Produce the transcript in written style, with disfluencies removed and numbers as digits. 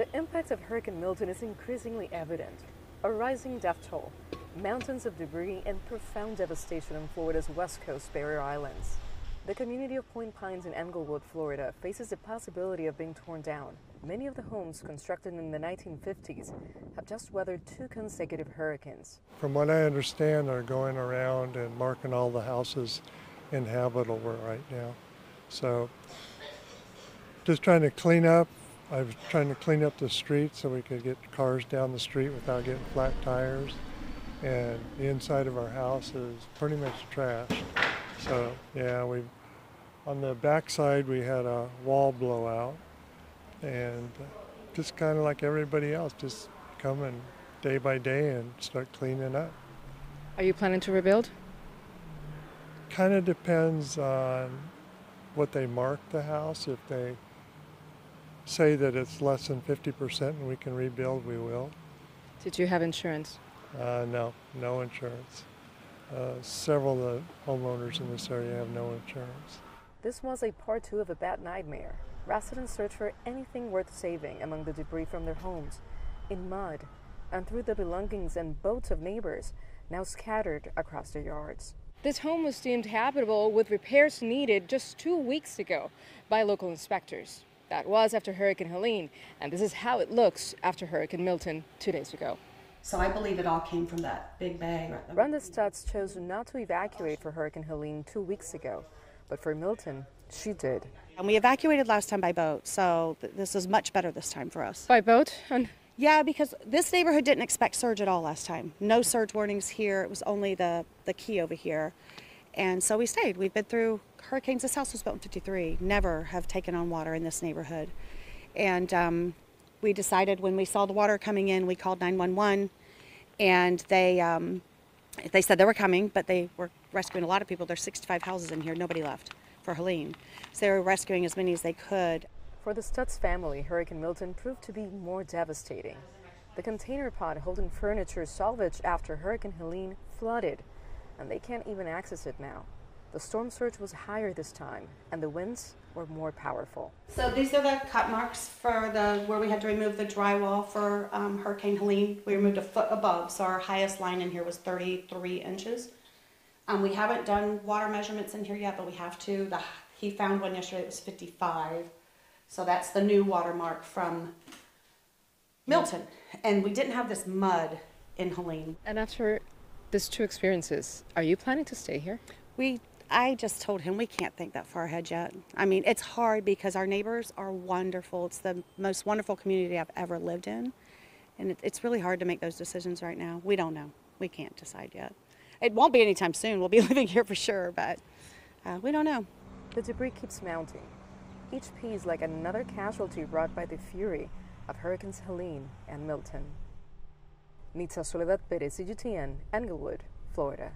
The impact of Hurricane Milton is increasingly evident. A rising death toll, mountains of debris, and profound devastation on Florida's west coast barrier islands. The community of Point Pines in Englewood, Florida, faces the possibility of being torn down. Many of the homes constructed in the 1950s have just weathered 2 consecutive hurricanes. From what I understand, they're going around and marking all the houses inhabitable right now. So just trying to clean up. I was trying to clean up the street so we could get cars down the street without getting flat tires. And the inside of our house is pretty much trashed. So yeah, on the backside we had a wall blowout, and just kind of like everybody else, just coming day by day and start cleaning up. Are you planning to rebuild? Kind of depends on what they mark the house. If they say that it's less than 50% and we can rebuild, we will. Did you have insurance? No insurance. Several of the homeowners in this area have no insurance. This was a part 2 of a bad nightmare. Residents search for anything worth saving among the debris from their homes, in mud, and through the belongings and boats of neighbors now scattered across their yards. This home was deemed habitable with repairs needed just 2 weeks ago by local inspectors. That was after Hurricane Helene, and this is how it looks after Hurricane Milton 2 days ago. So I believe it all came from that big bang. Brenda Stutz chose not to evacuate for Hurricane Helene 2 weeks ago, but for Milton, she did. And we evacuated last time by boat, so this is much better this time for us. By boat? Yeah, because this neighborhood didn't expect surge at all last time. No surge warnings here. It was only the key over here. And so we stayed. We've been through hurricanes. This house was built in '53. Never have taken on water in this neighborhood. And we decided when we saw the water coming in, we called 911. And they said they were coming, but they were rescuing a lot of people. There's 65 houses in here. Nobody left for Helene. So they were rescuing as many as they could. For the Stutz family, Hurricane Milton proved to be more devastating. The container pod holding furniture salvaged after Hurricane Helene flooded, and they can't even access it now. The storm surge was higher this time, and the winds were more powerful. So these are the cut marks for where we had to remove the drywall for Hurricane Helene. We removed a foot above, so our highest line in here was 33 inches. We haven't done water measurements in here yet, but we have to. He found one yesterday that was 55. So that's the new watermark from Milton. And we didn't have this mud in Helene. And after these 2 experiences, are you planning to stay here? I just told him we can't think that far ahead yet. I mean, it's hard because our neighbors are wonderful. It's the most wonderful community I've ever lived in. And it's really hard to make those decisions right now. We don't know. We can't decide yet. It won't be anytime soon. We'll be living here for sure, but we don't know. The debris keeps mounting. Each piece like another casualty brought by the fury of Hurricanes Helene and Milton. Nitza, Soledad, Perez, CGTN, Englewood, Florida.